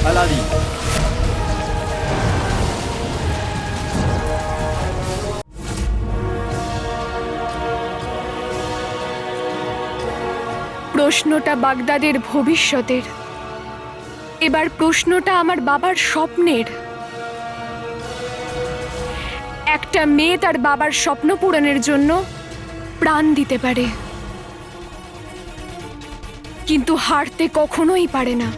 Aladdin. প্রশ্নটা বাগদাদের ভবিষ্যতের, এবার প্রশ্নটা আমার বাবার স্বপ্নের। একটা মেয়ে তার বাবার স্বপ্ন পূরণের জন্য প্রাণ দিতে পারে, কিন্তু হারতে কখনোই পারে না।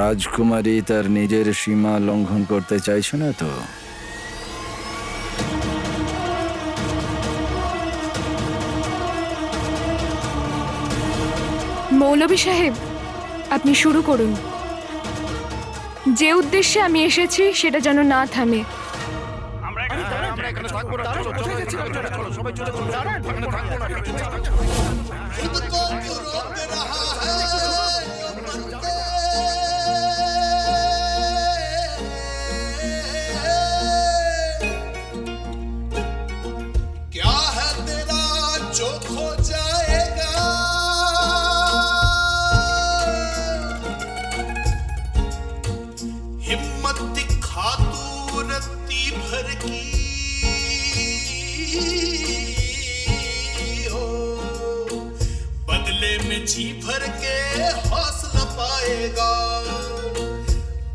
রাজকুমারী তার নিজের সীমা লঙ্ঘন করতে চাইছে না তো? মৌলভী সাহেব, আপনি শুরু করুন। যে উদ্দেশ্যে আমি এসেছি সেটা যেন না থামে। क्या है तेरा जो खो जाएगा, हिम्मत दिखा तू रत्ती भर की हो, बदले में जी भर के हौसला पाएगा,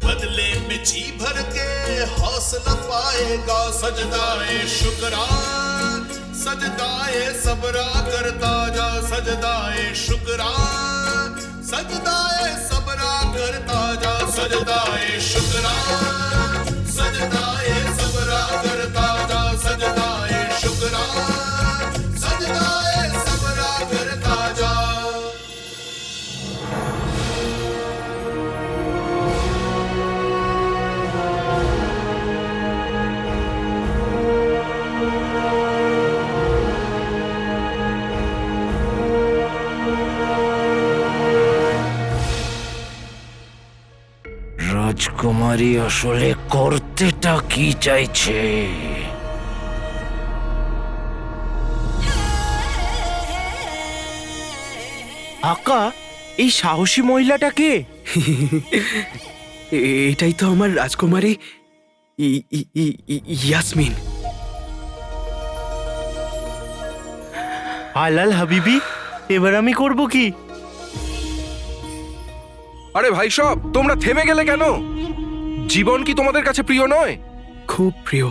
बदले में जी भर के हौसला पाएगा। सजदाए शुक्रान सजदाए सबरा करता जा, सजदाए शुक्रान सजदाए सबरा करता जा, सजदाए शुक्रान सजदाए सबरा करता जा, सजदाए शुक्रान सजदाए सबरा करता जा। রাজকুমারী আসলে করতেটা কি চাইছে? আকা, এই সাহসী মহিলাটা কে? এটাই তো আমার রাজকুমারী ইয়াসমিন। আলাল হাবিবি, এবার আমি করব কি? আরে ভাই সব, তোমরা থেমে গেলে কেন? জীবন কি তোমাদের কাছে প্রিয় নয়? খুব প্রিয়।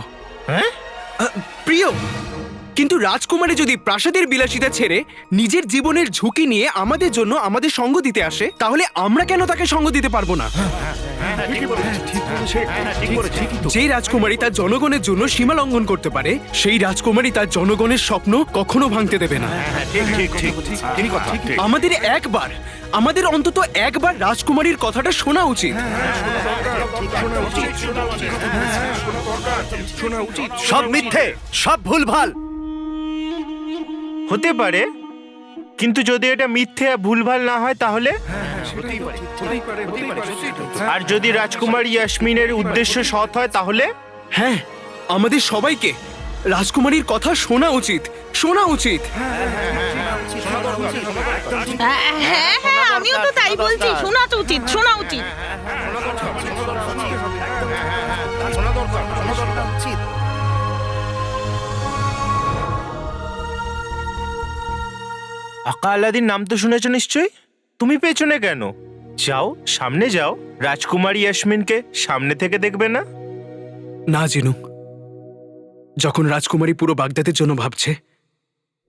হ্যাঁ, প্রিয়, কিন্তু রাজকুমারী যদি প্রাসাদের বিলাসিতা ছেড়ে নিজের জীবনের ঝুঁকি নিয়ে আমাদের জন্য আমাদের সঙ্গ দিতে আসে, তাহলে আমরা কেন তাকে সঙ্গ দিতে পারবো না? যে রাজকুমারী তার জনগণের জন্য সীমা লঙ্ঘন করতে পারে, সেই রাজকুমারী তার জনগণের স্বপ্ন কখনো ভাঙতে দেবে না। আমাদের অন্তত একবার রাজকুমারীর কথাটা শোনা উচিত। সব মিথ্যে, সব ভুলভাল। হতে পারে, কিন্তু যদি এটা মিথ্যে আর ভুলভাল না হয় তাহলে? আর যদি রাজকুমার ইয়াসমিনের উদ্দেশ্য সৎ হয় তাহলে? হ্যাঁ, আমাদের সবাইকে রাজকুমারীর কথা শোনা উচিত, শোনা উচিত। হ্যাঁ হ্যাঁ, আমিও তো তাই বলছি, শোনা তো উচিত, শোনা উচিত। আকা আলাদিন নাম তো শুনেছো নিশ্চয়ই? তুমি পেছনে কেন? যাও, সামনে যাও। রাজকুমারী ইয়াসমিনকে সামনে থেকে দেখবে না? না জিনু, যখন রাজকুমারী পুরো বাগদাদের জন্য ভাবছে,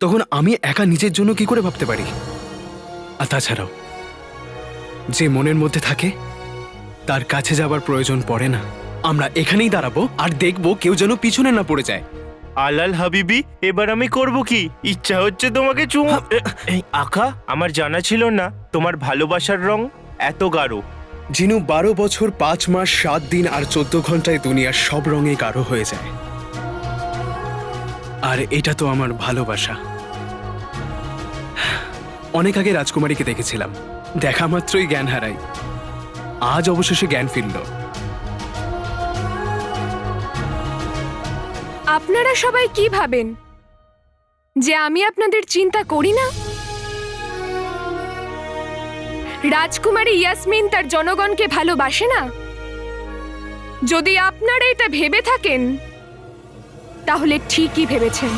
তখন আমি একা নিজের জন্য কি করে ভাবতে পারি? আর তাছাড়াও যে মনের মধ্যে থাকে তার কাছে যাবার প্রয়োজন পড়ে না। আমরা এখানেই দাঁড়াবো আর দেখবো কেউ যেন পিছনে না পড়ে যায়। আলাল হাবিবি, এবার আমি করব কি? ইচ্ছা হচ্ছে তোমাকে চুমু। আকা, আমার জানা ছিল না তোমার ভালোবাসার রং এত গাঢ়। জিনু, 12 বছর 5 মাস 7 দিন আর 14 ঘন্টায় দুনিয়ার সব রঙে গাঢ় হয়ে যায়। আর এটা তো আমার ভালোবাসা। অনেক আগে রাজকুমারীকে দেখেছিলাম, দেখা মাত্রই জ্ঞান হারাই। আজ অবশেষে জ্ঞান ফিরল। আপনারা সবাই কি ভাবেন যে আমি আপনাদের চিন্তা করি না? রাজকুমারী ইয়াসমিন তার জনগণকে ভালোবাসে না? যদি আপনারা এটা ভেবে থাকেন তাহলে ঠিকই ভেবেছেন।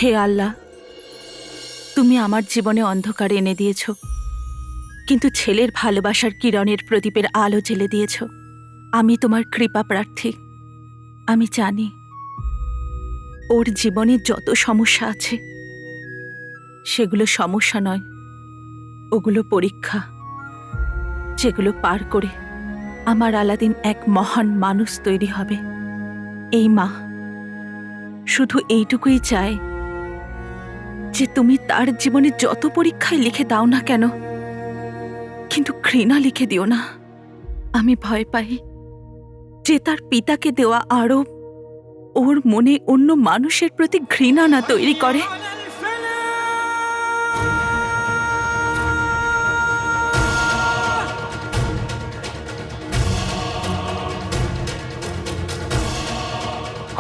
হে আল্লাহ, তুমি আমার জীবনে অন্ধকার এনে দিয়েছ, কিন্তু ছেলের ভালোবাসার কিরণের প্রদীপের আলো জ্বেলে দিয়েছ। আমি তোমার কৃপা প্রার্থী। আমি জানি ওর জীবনে যত সমস্যা আছে সেগুলো সমস্যা নয়, ওগুলো পরীক্ষা, যেগুলো পার করে আমার আলাদিন এক মহান মানুষ তৈরি হবে। এই মা শুধু এইটুকুই চায় যে তুমি তার জীবনে যত পরীক্ষায় লিখে দাও না কেন, কিন্তু ঘৃণা লিখে দিও না। আমি ভয় পাই যে তার পিতাকে দেওয়া আরোপ ওর মনে অন্য মানুষের প্রতি ঘৃণা না তৈরি করে।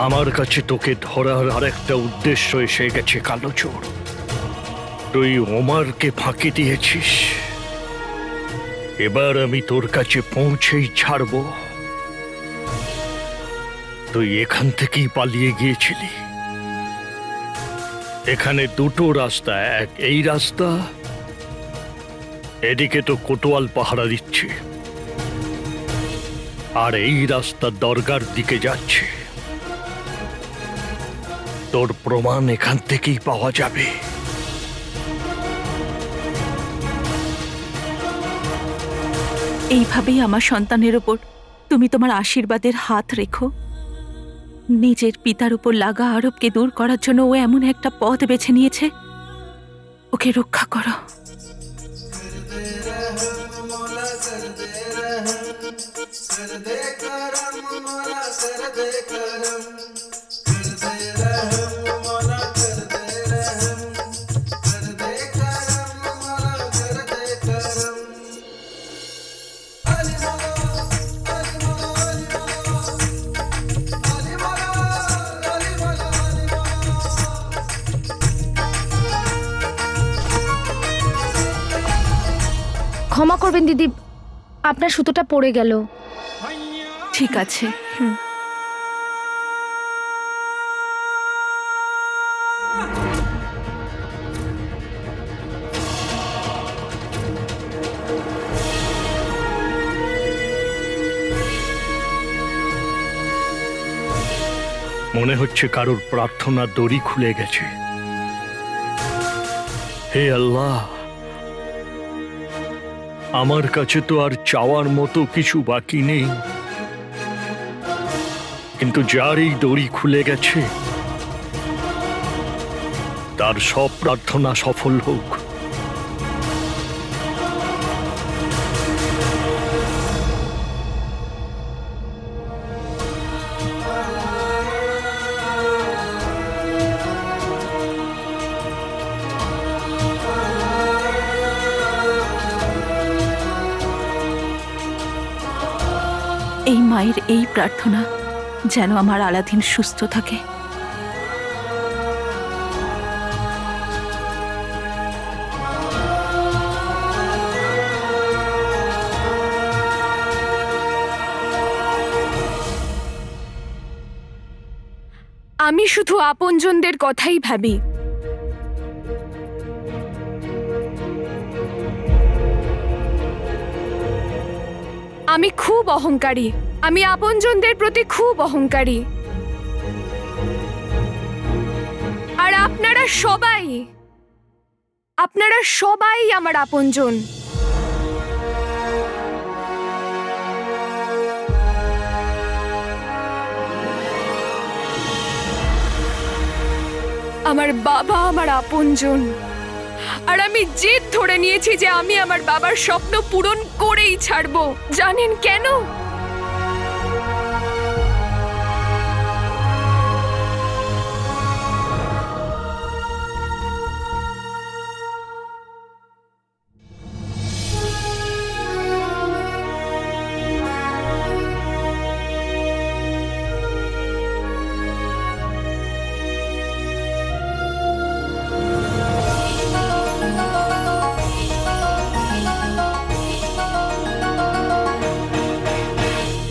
আমার কাছে তোকে ধরার আরেকটা উদ্দেশ্য এসে গেছে, কালো চোর। তুই ওমারকে ফাঁকি দিয়েছিস, এবার আমি তোর কাছে পৌঁছেই ছাড়ব। তুই এখান থেকেই পালিয়ে গিয়েছিলি। এখানে দুটো রাস্তা, এক এই রাস্তা, এদিকে তো কোতোয়াল পাহারা দিচ্ছে, আর এই রাস্তা দরগার দিকে যাচ্ছে। তোর প্রমাণ এখান থেকেই পাওয়া যাবে। এইভাবেই আমার সন্তানের ওপর তুমি তোমার আশীর্বাদের হাত রেখো। নিজের পিতার উপর লাগা আরোপকে দূর করার জন্য ও এমন একটা পথ বেছে নিয়েছে, ওকে রক্ষা করো। ক্ষমা করবেন দিদি, আপনার সুতোটা পড়ে গেল। ঠিক আছে। মনে হচ্ছে কারোর প্রার্থনা দড়ি খুলে গেছে। হে আল্লাহ, আমার কাছে তো আর চাওয়ার মতো কিছু বাকি নেই, কিন্তু যার এই দড়ি খুলে গেছে তার সব প্রার্থনা সফল হোক। এই মায়ের এই প্রার্থনা যেন আমার আলাদিন সুস্থ থাকে। আমি শুধু আপনজনদের কথাই ভাবি। আমি খুব অহংকারী, আমি আপনজনদের প্রতি খুব অহংকারী। আর আপনারা সবাই আমার আপনজন। আমার বাবা আমার আপনজন, আর আমি জেদ ধরে নিয়েছি যে আমি আমার বাবার স্বপ্ন পূরণ করেই ছাড়বো। জানেন কেন?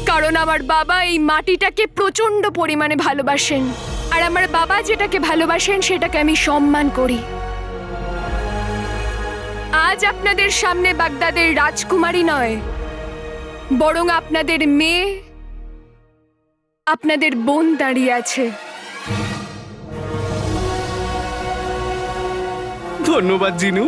কারণ আমার বাবা এই মাটিটাকে প্রচন্ড পরিমাণে ভালোবাসেন, আর আমার বাবা যেটাকে ভালোবাসেন সেটাকে আমি সম্মান করি। আজ আপনাদের সামনে বাগদাদের রাজকুমারী নয়, বরং আপনাদের মেয়ে, আপনাদের বোন দাঁড়িয়ে আছে। ধন্যবাদ জিনু।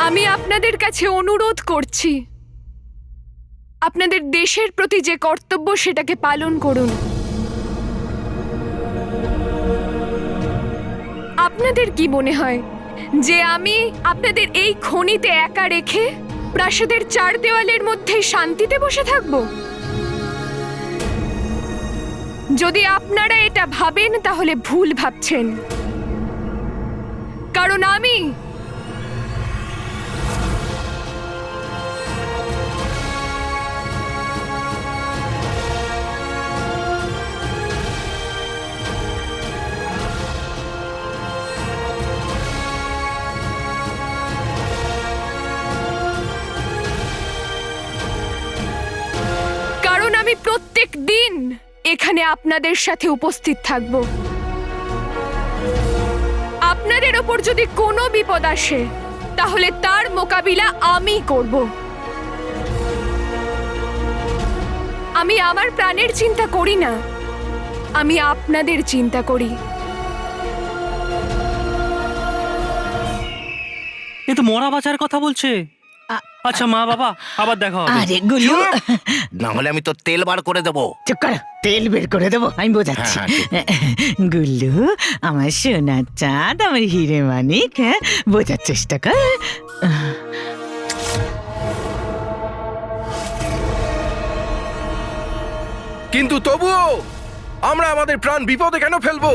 আমি আপনাদের কাছে অনুরোধ করছি, আপনাদের দেশের প্রতি যে কর্তব্য সেটাকে পালন করুন। আপনাদের কি মনে হয় যে আমি আপনাদের এই খনিতে একা রেখে প্রাসাদের চার দেওয়ালের মধ্যে শান্তিতে বসে থাকব? যদি আপনারা এটা ভাবেন তাহলে ভুল ভাবছেন, কারণ আমি প্রত্যেক দিন এখানে আপনাদের সাথে উপস্থিত থাকব। আপনাদের ওপর যদি কোনো বিপদ আসে তাহলে তার মোকাবিলা আমি করব। আমি আমার প্রাণের চিন্তা করি না, আমি আপনাদের চিন্তা করি। এ তো মরা বাঁচার কথা বলছে। আচ্ছা মা বাবা, আবার দেখা হবে। আরে গুলু, না হলে আমি তো তেল বার করে দেবো। চুপ কর, তেল বের করে দেবো আমি বোঝাচ্ছি। গুল্লু, আমার সোনা চাঁদ, আমার হিরে মানিক, হ্যাঁ বোঝার চেষ্টা কর। কিন্তু তবুও আমরা আমাদের প্রাণ বিপদে কেন ফেলবো?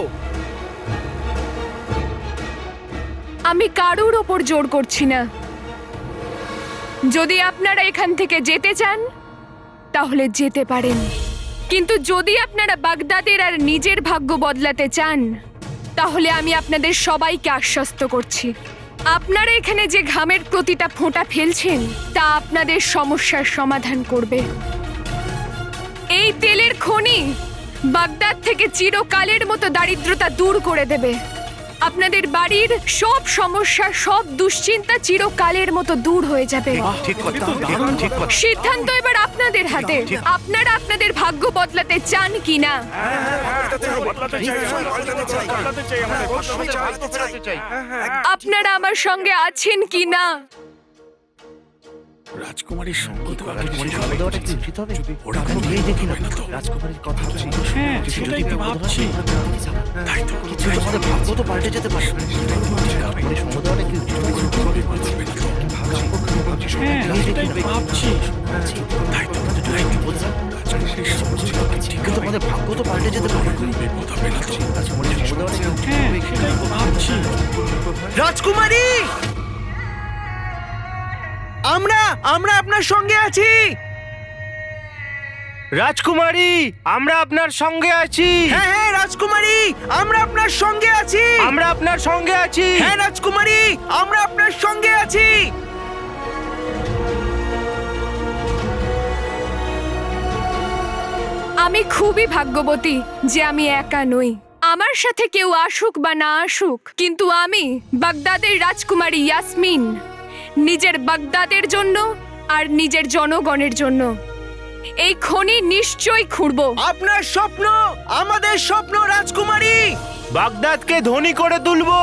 আমি কারোর ওপর জোর করছি না। যদি আপনারা এখান থেকে যেতে চান তাহলে যেতে পারেন, কিন্তু যদি আপনারা বাগদাদের আর নিজের ভাগ্য বদলাতে চান তাহলে আমি আপনাদের সবাইকে আশ্বস্ত করছি, আপনারা এখানে যে ঘামের প্রতিটা ফোঁটা ফেলছেন তা আপনাদের সমস্যার সমাধান করবে। এই তেলের খনি বাগদাদ থেকে চিরকালের মতো দারিদ্রতা দূর করে দেবে। আপনাদের বাড়ির সব সমস্যা, সব দুশ্চিন্তা চিরকালের মতো দূর হয়ে যাবে। সিদ্ধান্ত এবার আপনাদের হাতে। আপনারা আপনাদের ভাগ্য বদলাতে চান কিনা? আপনারা আমার সঙ্গে আছেন কিনা? রাজকুমারীর সঙ্গ দেওয়াটা কি উচিত হবে? ওরা গিয়েই দেখি না তো রাজকুমারীর কথা বলছি। হ্যাঁ, সেটাই তো ভাবছি। তাই তো কিছু আমাদের ভাগ্য তো পাল্টে যেতে পারে। রাজকুমারীর সঙ্গ দেওয়াটা কি উচিত হবে? হ্যাঁ, সেটাই তো ভাবছি। তাই তো কিন্তু আমাদের ভাগ্য তো পাল্টে যেতে পারে। রাজকুমারীর সঙ্গ দেওয়াটা কি উচিত হ্যাঁ, হবে? সেটাই তো ভাবছি। রাজকুমারী, আমরা আপনার সঙ্গে আছি। রাজকুমারী, আমরা আপনার সঙ্গে আছি। হ্যাঁ হ্যাঁ রাজকুমারী, আমরা আপনার সঙ্গে আছি। আমরা আপনার সঙ্গে আছি। হ্যাঁ রাজকুমারী, আমরা আপনার সঙ্গে আছি। আমি খুবই ভাগ্যবতী যে আমি একা নই। আমার সাথে কেউ আসুক বা না আসুক, কিন্তু আমি বাগদাদের রাজকুমারী ইয়াসমিন নিজের বাগদাদের জন্য আর নিজের জনগণের জন্য এই খনি নিশ্চয়ই খুঁড়ব। আপনার স্বপ্ন আমাদের স্বপ্ন রাজকুমারী, বাগদাদকে ধনী করে তুলবো।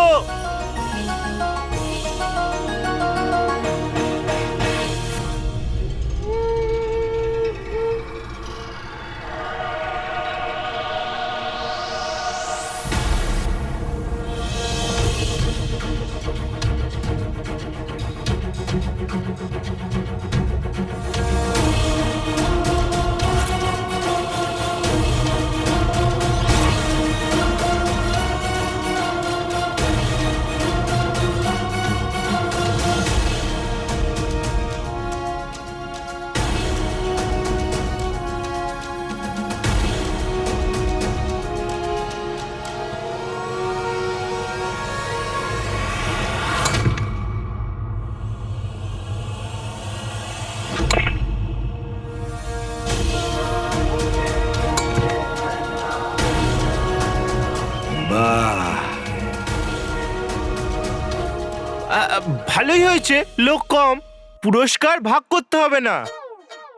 ভালোই হয়েছে, লোক কম, পুরস্কার ভাগ করতে হবে না।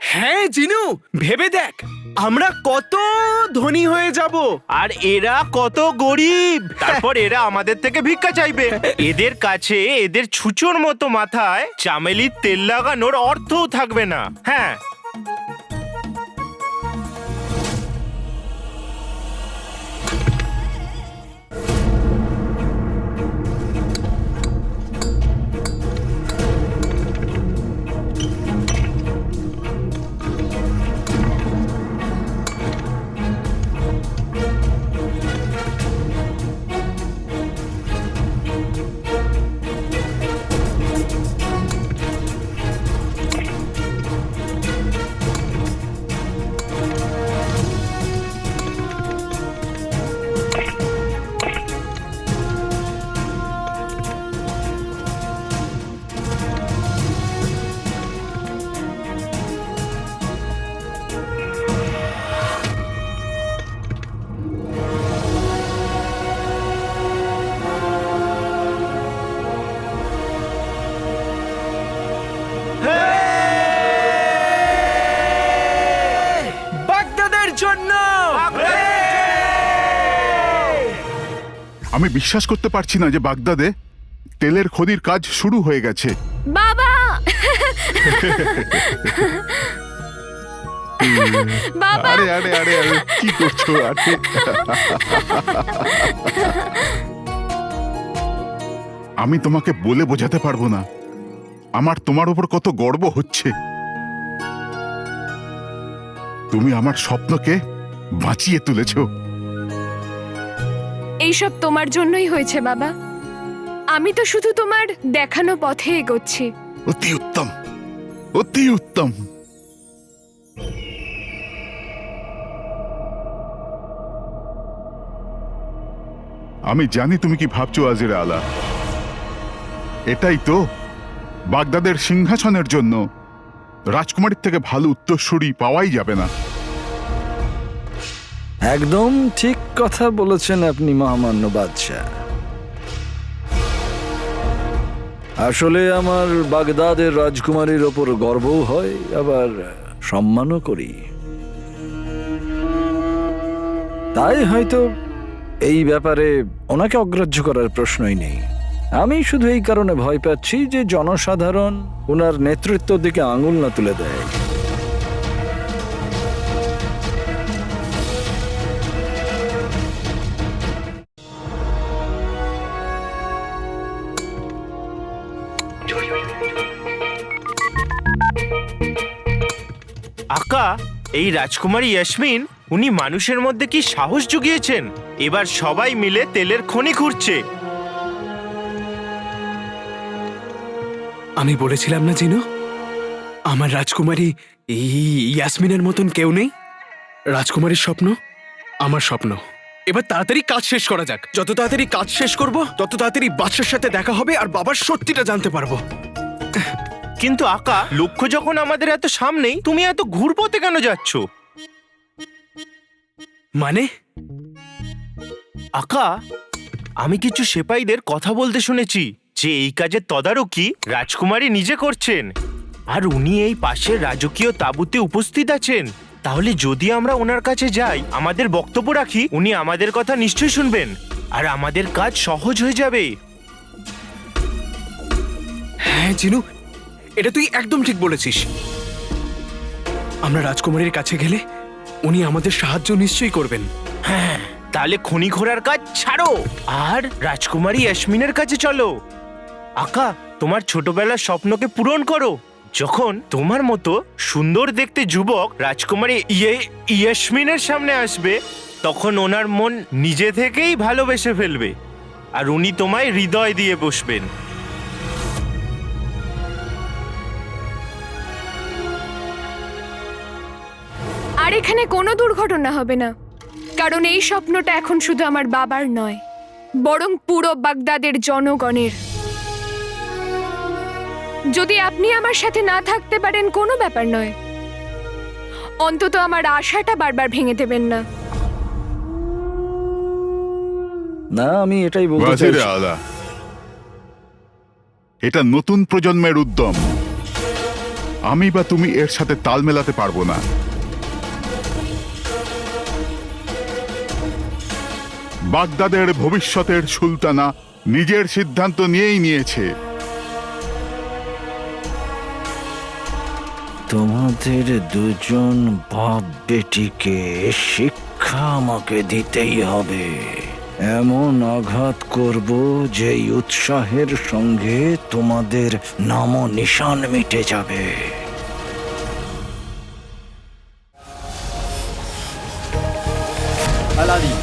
হ্যাঁ জিনু, ভেবে দেখ আমরা কত ধনী হয়ে যাব আর এরা কত গরিব। তারপর এরা আমাদের থেকে ভিক্ষা চাইবে। এদের কাছে এদের ছুঁচোর মতো মাথায় চামেলির তেল লাগানোর অর্থও থাকবে না। হ্যাঁ, বাগদাদের জন্য। আমি বিশ্বাস করতে পারছি না যে বাগদাদে তেলের খনির কাজ শুরু হয়ে গেছে। বাবা বাবা, আরে আরে আরে আরে কি করছো? আরে আমি তোমাকে বলে বোঝাতে পারবো না আমার তোমার উপর কত গর্ব হচ্ছে। তুমি আমার স্বপ্নকে বাঁচিয়ে তুলেছো। এইসব তোমার জন্যই হয়েছে বাবা। আমি তো শুধু তোমার দেখানো পথে এগোচ্ছি। অতি উত্তম, অতি উত্তম। আমি জানি তুমি কি ভাবছো আজিরা আলা। এটাই তো বাগদাদের সিংহাসনের জন্য রাজকুমারীর থেকে ভালো উত্তরসূরি পাওয়াই যাবে না। একদম ঠিক কথা বলেছেন আপনি মহামান্য বাদশাহ। আসলে আমার বাগদাদের রাজকুমারীর ওপর গর্বও হয়, আবার সম্মানও করি। তাই হয়তো এই ব্যাপারে ওনাকে অগ্রাহ্য করার প্রশ্নই নেই। আমি শুধু এই কারণে ভয় পাচ্ছি যে জনসাধারণ ওনার নেতৃত্বের দিকে আঙুল না তুলে দেয়। আকা, এই রাজকুমারী ইয়াসমিন, উনি মানুষের মধ্যে কি সাহস জুগিয়েছেন। এবার সবাই মিলে তেলের খনি খুঁড়ছে। আমি বলেছিলাম না জিনু, আমার রাজকুমারী এই ইয়াসমিনের মতন কেউ নেই। রাজকুমারীর স্বপ্ন আমার স্বপ্ন। এবার তাড়াতাড়ি কাজ শেষ করা যাক। যত তাড়াতাড়ি কাজ শেষ করব তত তাড়াতাড়ি বাদশার সাথে দেখা হবে আর বাবার সত্যিটা জানতে পারবো। কিন্তু আকা, লক্ষ্য যখন আমাদের এত সামনেই, তুমি এত ঘুরপথে কেন যাচ্ছ? মানে? আকা, আমি কিছু সেপাইদের কথা বলতে শুনেছি যে এই কাজের তদারকি রাজকুমারী নিজে করছেন, আর উনি এই পাশের রাজকীয় তাঁবুতে উপস্থিত আছেন। তাহলে যদি আমরা ওনার কাছে যাই, আমাদের বক্তব্য রাখি, উনি আমাদের কথা নিশ্চয়ই শুনবেন আর আমাদের কাজ সহজ হয়ে যাবে। হ্যাঁ জিনু, এটা তুই একদম ঠিক বলেছিস। আমরা রাজকুমারীর কাছে গেলে উনি আমাদের সাহায্য নিশ্চয়ই করবেন। হ্যাঁ, তাহলে খনি খোঁড়ার কাজ ছাড়ো আর রাজকুমারী ইয়াসমিনের কাছে চলো। আকা, তোমার ছোটবেলার স্বপ্নকে পূরণ করো। যখন তোমার মতো সুন্দর দেখতে যুবক রাজকুমারী ইয়াসমিনের সামনে আসবে, তখন ওনার মন নিজে থেকেই ভালোবেসে ফেলবে আর উনি তোমায় হৃদয় দিয়ে বসবেন। আর এখানে কোনো দুর্ঘটনা হবে না, কারণ এই স্বপ্নটা এখন শুধু আমার বাবার নয়, বরং পুরো বাগদাদের জনগণের। যদি আপনি আমার সাথে না থাকতে পারেন কোনো ব্যাপার নয়, অন্তত আমার আশাটা বারবার ভেঙে দেবেন না। না, আমি এটাই বলতে ওয়াজিরে চাইছি। আলা, এটা নতুন প্রজন্মের উদ্যম। আমি বা তুমি এর সাথে তাল মেলাতে পারবো না। বাগদাদের ভবিষ্যতের সুলতানা নিজের সিদ্ধান্ত নিয়েই নিয়েছে। তোমাদের দুজন বাপ বেটিকে শিক্ষা আমাকে দিতেই হবে। এমন আঘাত করব যেই উৎসাহের সঙ্গে তোমাদের নাম নিশান মিটে যাবে। আলাদি